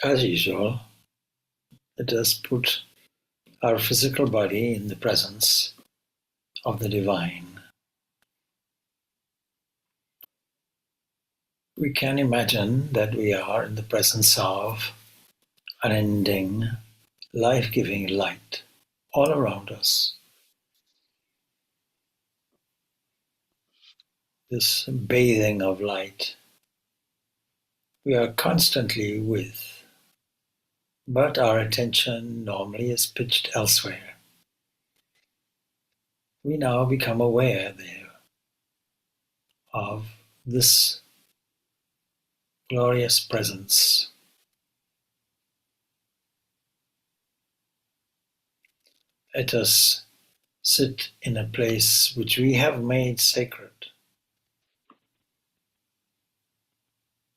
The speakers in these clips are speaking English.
As usual, let us put our physical body in the presence of the divine. We can imagine that we are in the presence of unending, life-giving light all around us. This bathing of light we are constantly with, but our attention normally is pitched elsewhere. We now become aware there of this glorious presence. Let us sit in a place which we have made sacred.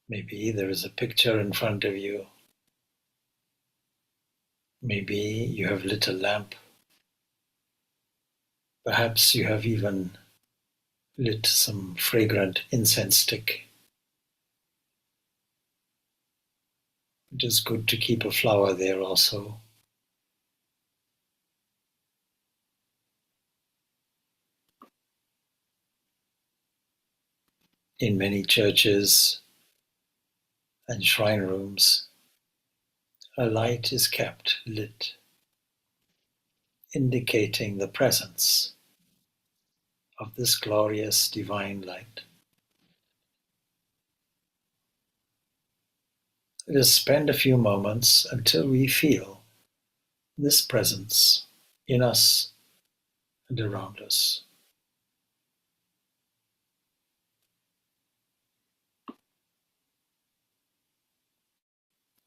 Maybe there is a picture in front of you. Maybe you have lit a lamp. Perhaps you have even lit some fragrant incense stick. It is good to keep a flower there also. In many churches and shrine rooms, a light is kept lit, indicating the presence of this glorious divine light. Let us spend a few moments until we feel this presence in us and around us.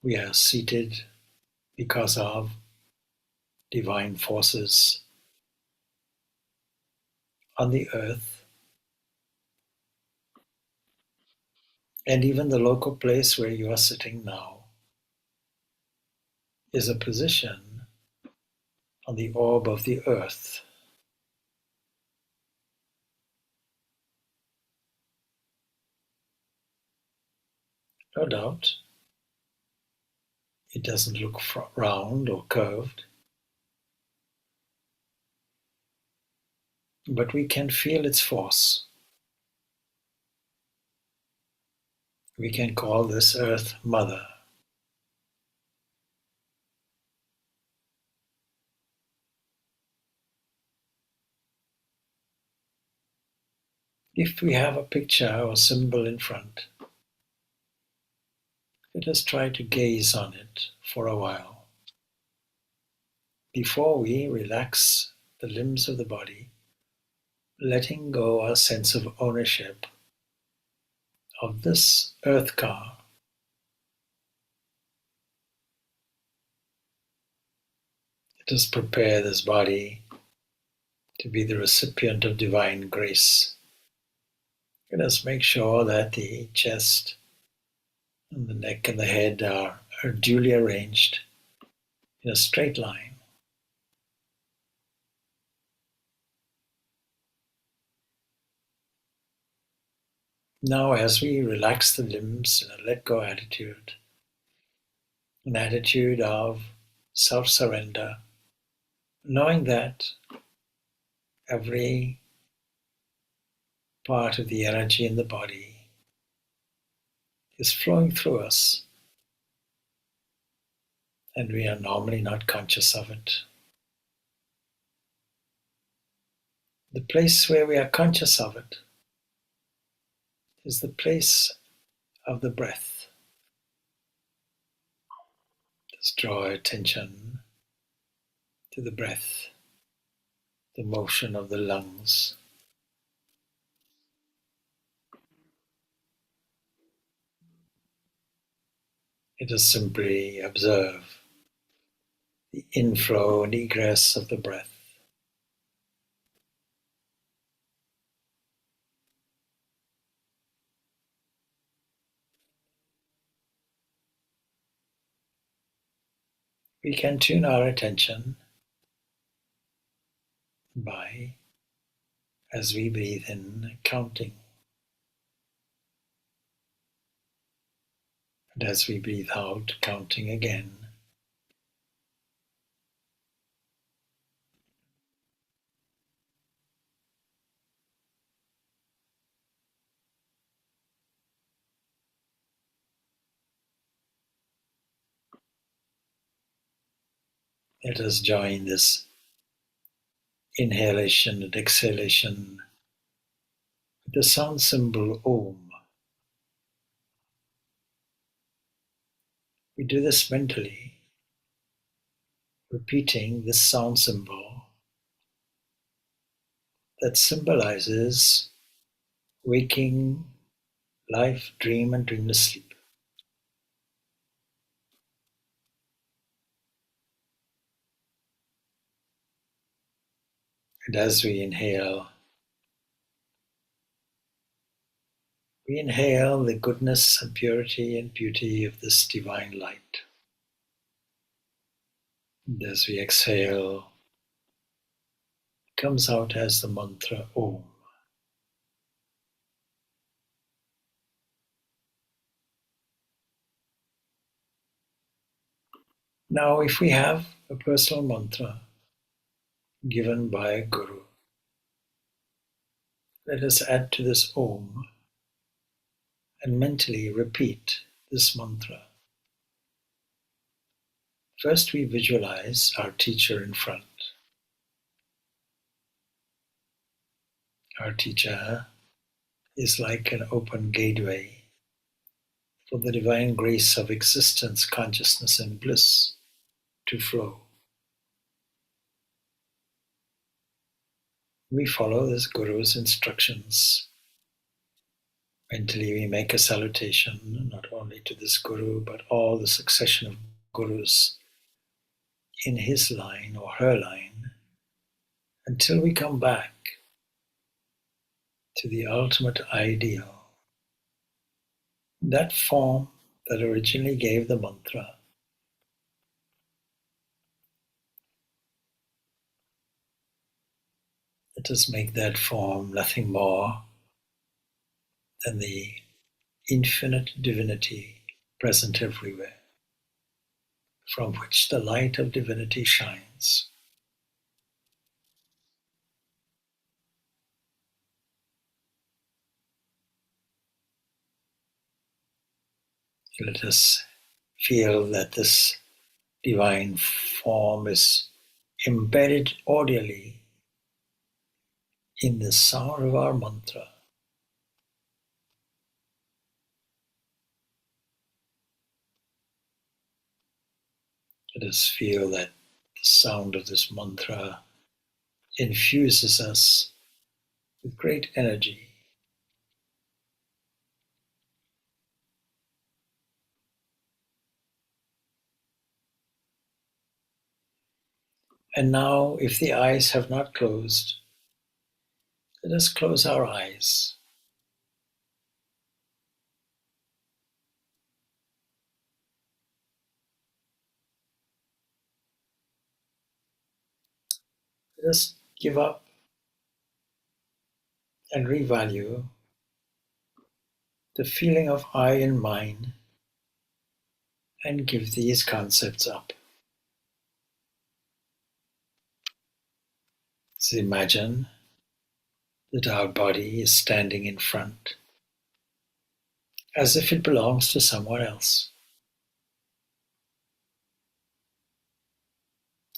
We are seated because of divine forces on the earth, and even the local place where you are sitting now is a position on the orb of the earth. No doubt, it doesn't look round or curved, but we can feel its force. We can call this Earth Mother. If we have a picture or symbol in front, let us try to gaze on it for a while. Before we relax the limbs of the body, letting go our sense of ownership of this earth car. Let us prepare this body to be the recipient of divine grace. Let us make sure that the chest and the neck and the head are duly arranged in a straight line. Now, as we relax the limbs in a let-go attitude, an attitude of self-surrender, knowing that every part of the energy in the body is flowing through us, and we are normally not conscious of it. The place where we are conscious of it is the place of the breath. Let's draw our attention to the breath, the motion of the lungs. Let us simply observe the inflow and egress of the breath. We can tune our attention by, as we breathe in, counting. And as we breathe out, counting again, let us join this inhalation and exhalation with the sound symbol Om. We do this mentally, repeating this sound symbol that symbolizes waking, life, dream, and dreamless sleep. And as we inhale the goodness and purity and beauty of this divine light. And as we exhale, it comes out as the mantra Om. Now, if we have a personal mantra given by a guru, let us add to this Om and mentally repeat this mantra. First, we visualize our teacher in front. Our teacher is like an open gateway for the divine grace of existence, consciousness, and bliss to flow. We follow this Guru's instructions. Mentally, we make a salutation not only to this Guru but all the succession of Gurus in his line or her line until we come back to the ultimate ideal. That form that originally gave the mantra. Let us make that form nothing more than the infinite divinity present everywhere, from which the light of divinity shines. Let us feel that this divine form is embedded audially in the sound of our mantra. Let us feel that the sound of this mantra infuses us with great energy. And now, if the eyes have not closed, let us close our eyes. Let us give up and revalue the feeling of I and mine and give these concepts up. So imagine that our body is standing in front as if it belongs to someone else.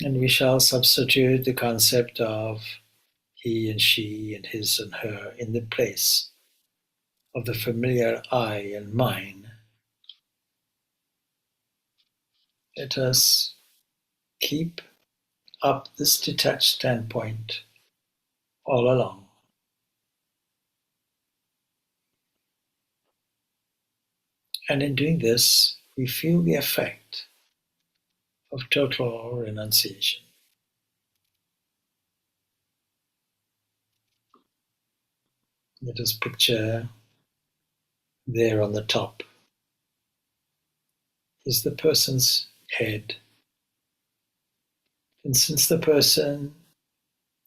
And we shall substitute the concept of he and she and his and her in the place of the familiar I and mine. Let us keep up this detached standpoint all along. And in doing this, we feel the effect of total renunciation. Let us picture there on the top is the person's head. And since the person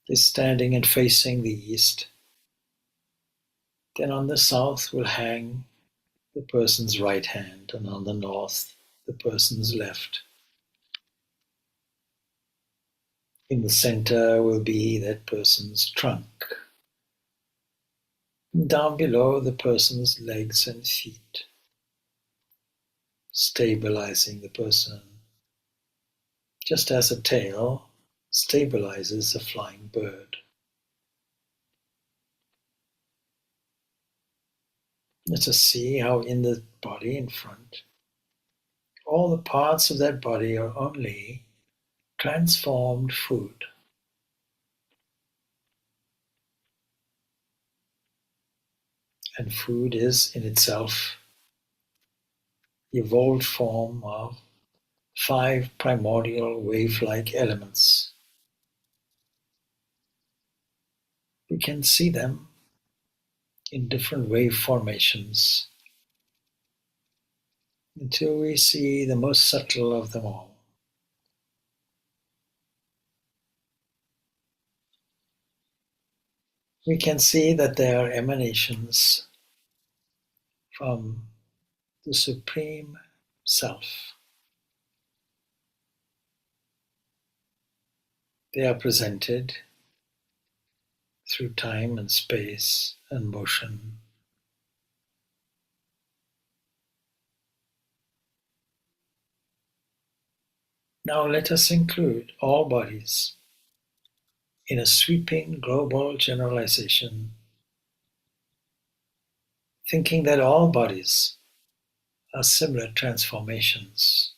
is standing and facing the east, then on the south will hang the person's right hand, and on the north, the person's left. In the center will be that person's trunk. Down below, the person's legs and feet, stabilizing the person, just as a tail stabilizes a flying bird. Let us see how in the body in front, all the parts of that body are only transformed food. And food is in itself the evolved form of 5 primordial wave-like elements. We can see them in different wave formations until we see the most subtle of them all. We can see that they are emanations from the Supreme Self. They are presented through time and space and motion. Now let us include all bodies in a sweeping global generalization, thinking that all bodies are similar transformations.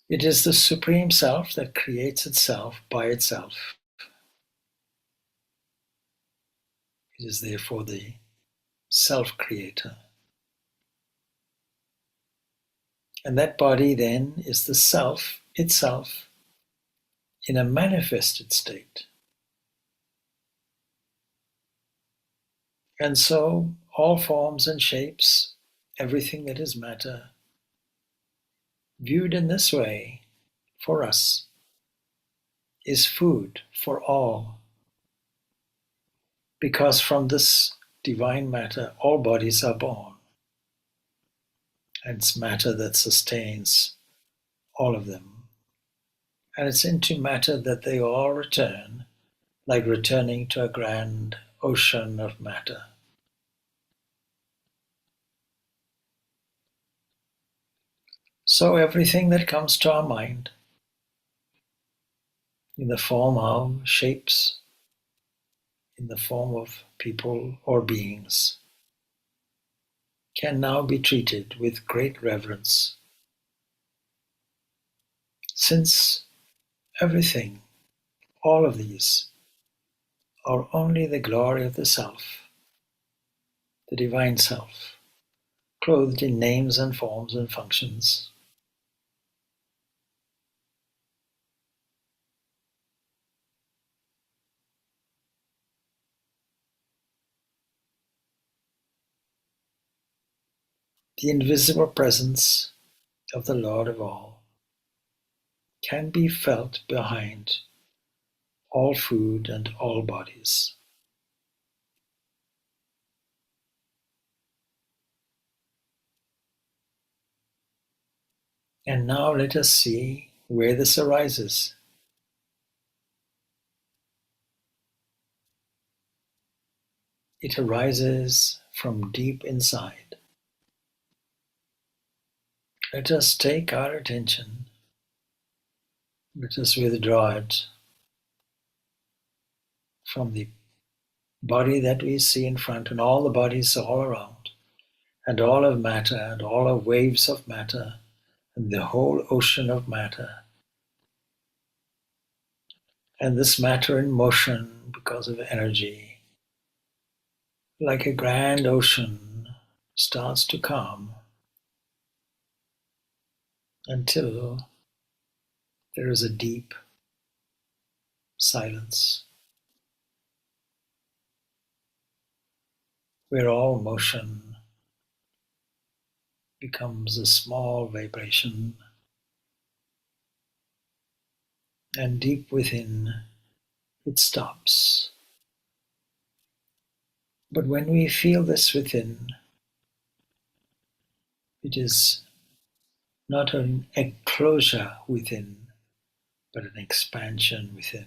It is the Supreme Self that creates itself by itself. It is therefore the Self-Creator. And that body then is the Self itself in a manifested state. And so all forms and shapes, everything that is matter, viewed in this way, for us, is food for all. Because from this divine matter, all bodies are born. And it's matter that sustains all of them. And it's into matter that they all return, like returning to a grand ocean of matter. So everything that comes to our mind in the form of shapes, in the form of people or beings, can now be treated with great reverence, since everything, all of these, are only the glory of the Self, the Divine Self, clothed in names and forms and functions. The invisible presence of the Lord of all can be felt behind all food and all bodies. And now let us see where this arises. It arises from deep inside. Let us take our attention, let us withdraw it from the body that we see in front and all the bodies all around, and all of matter and all of waves of matter and the whole ocean of matter. And this matter in motion because of energy, like a grand ocean, starts to calm until there is a deep silence where all motion becomes a small vibration and deep within it stops. But when we feel this within, it is not an enclosure within, but an expansion within.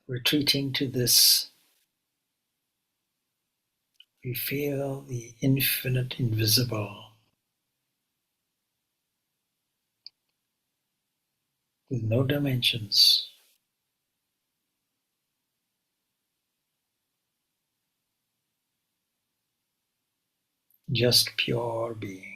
Retreating to this, we feel the infinite invisible with no dimensions, just pure being.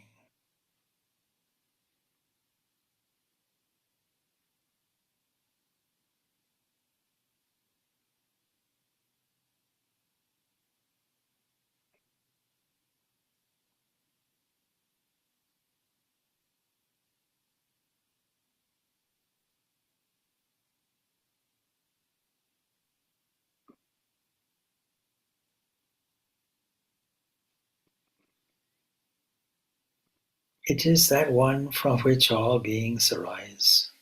It is that one from which all beings arise.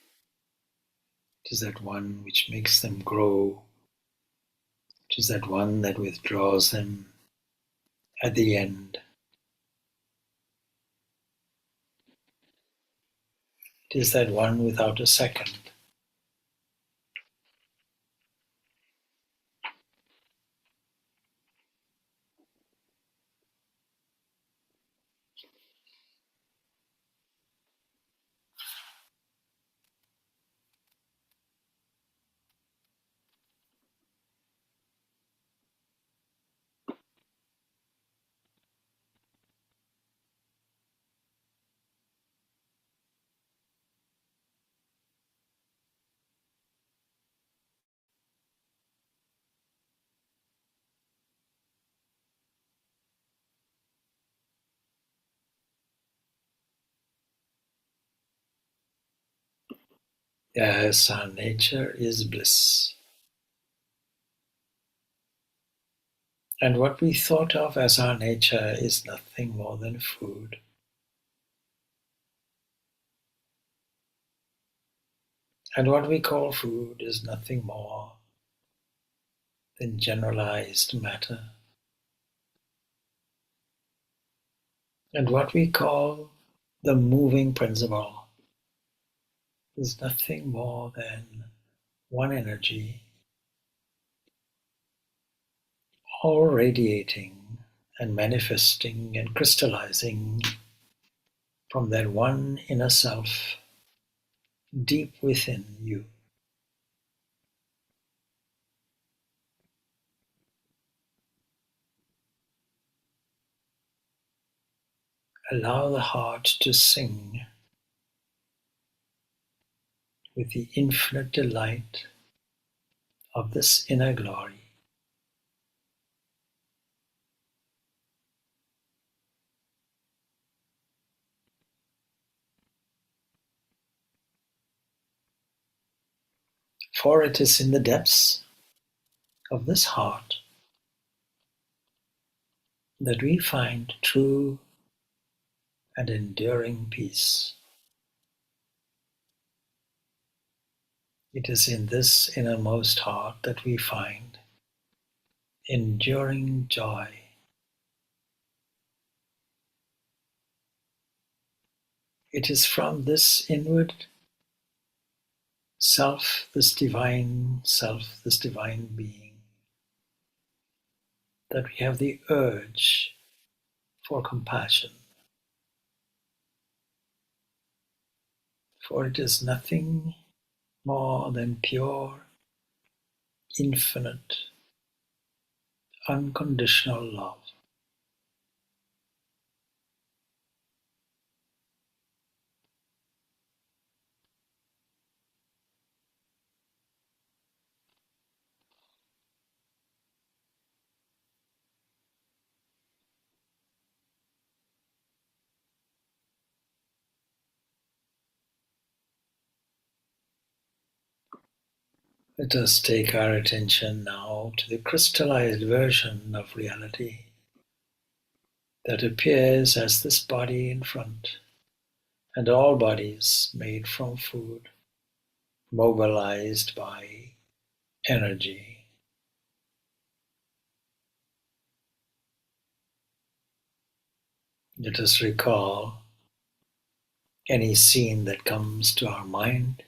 It is that one which makes them grow. It is that one that withdraws them at the end. It is that one without a second. Yes, our nature is bliss. And what we thought of as our nature is nothing more than food. And what we call food is nothing more than generalized matter. And what we call the moving principle is nothing more than one energy, all radiating and manifesting and crystallizing from that one inner self deep within you. Allow the heart to sing with the infinite delight of this inner glory. For it is in the depths of this heart that we find true and enduring peace. It is in this innermost heart that we find enduring joy. It is from this inward self, this divine self, this divine being, that we have the urge for compassion. For it is nothing more than pure, infinite, unconditional love. Let us take our attention now to the crystallized version of reality that appears as this body in front, and all bodies made from food. mobilized by energy. Let us recall any scene that comes to our mind.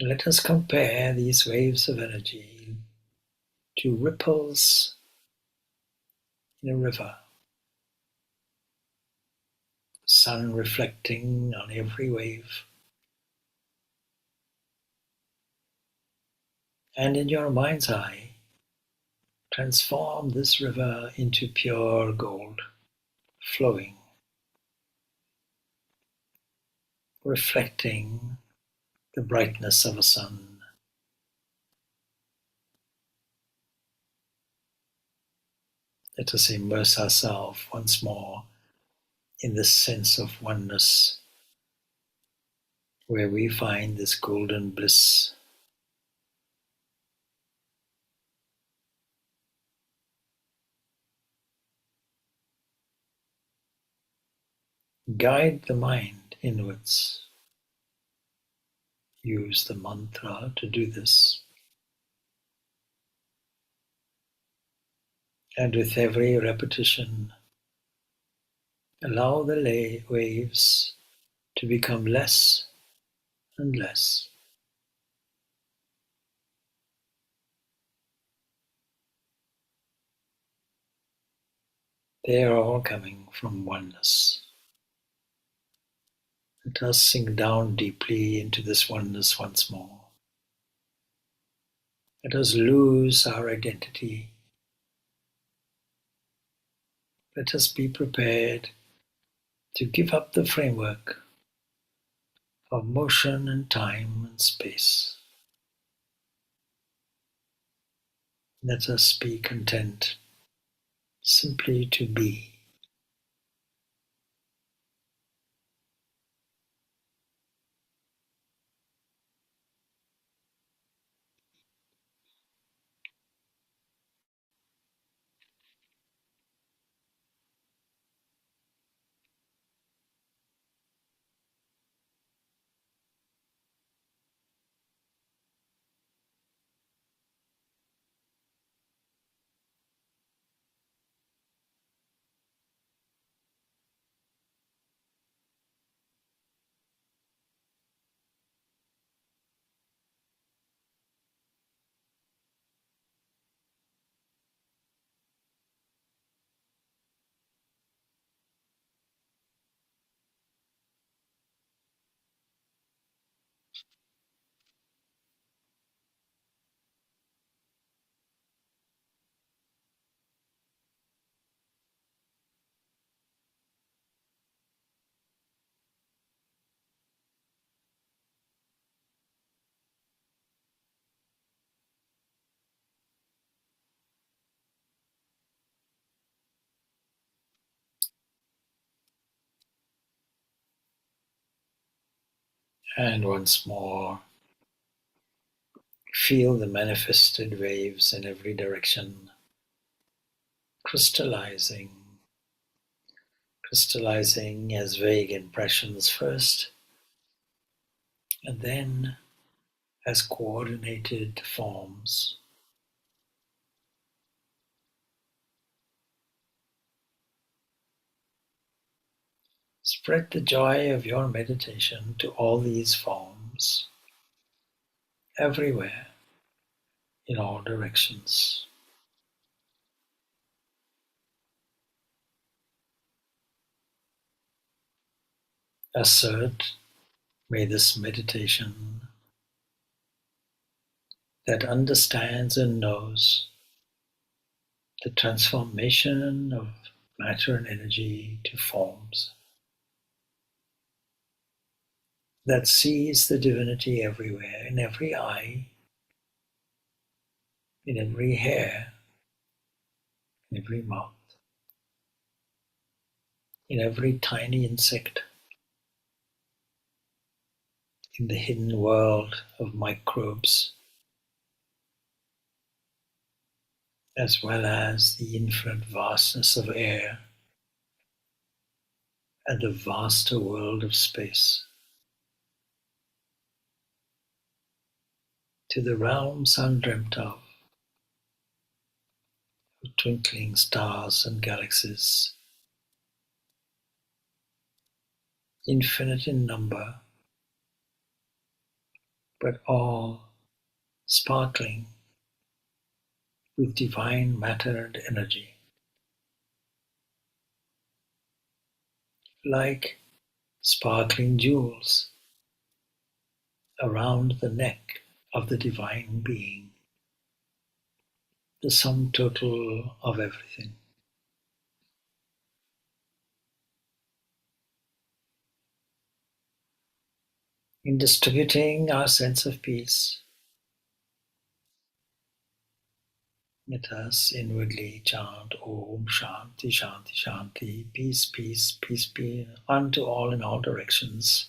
Let us compare these waves of energy to ripples in a river, sun reflecting on every wave. And in your mind's eye, transform this river into pure gold, flowing, reflecting the brightness of a sun. Let us immerse ourselves once more in this sense of oneness, where we find this golden bliss. Guide the mind inwards. Use the mantra to do this. And with every repetition, allow the waves to become less and less. They are all coming from oneness. Let us sink down deeply into this oneness once more. Let us lose our identity. Let us be prepared to give up the framework of motion and time and space. Let us be content simply to be. And once more, feel the manifested waves in every direction, crystallizing, crystallizing as vague impressions first, and then as coordinated forms. Spread the joy of your meditation to all these forms, everywhere, in all directions. Assert, may this meditation that understands and knows the transformation of matter and energy to forms, that sees the divinity everywhere, in every eye, in every hair, in every mouth, in every tiny insect, in the hidden world of microbes, as well as the infinite vastness of air and the vaster world of space. to the realms undreamt of twinkling stars and galaxies, infinite in number, but all sparkling with divine matter and energy, like sparkling jewels around the neck of the divine being, the sum total of everything. In distributing our sense of peace, let us inwardly chant Om Shanti Shanti Shanti, peace, peace, peace be unto all in all directions.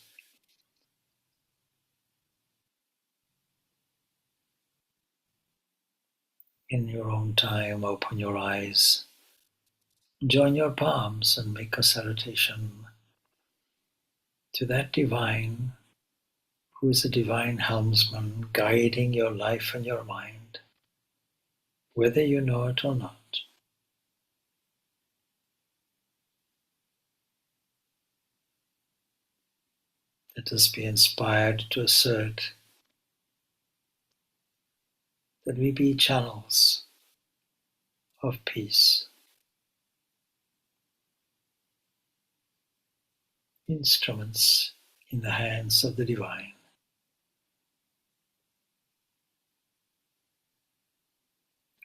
In your own time, open your eyes, join your palms and make a salutation to that divine who is a divine helmsman guiding your life and your mind, whether you know it or not. Let us be inspired to assert that we be channels of peace, instruments in the hands of the divine.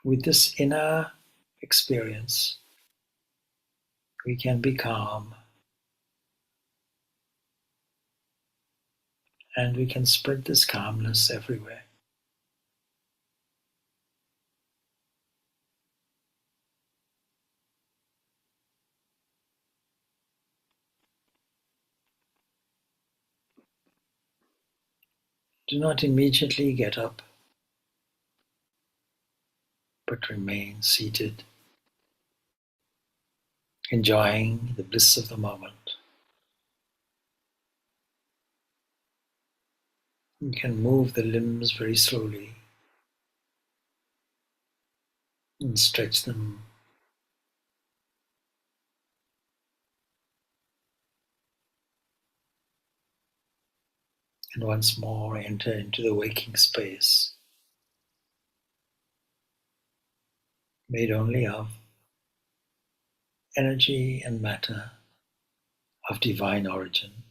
With this inner experience, we can be calm and we can spread this calmness everywhere. Do not immediately get up, but remain seated, enjoying the bliss of the moment. You can move the limbs very slowly and stretch them. And once more enter into the waking space, made only of energy and matter of divine origin.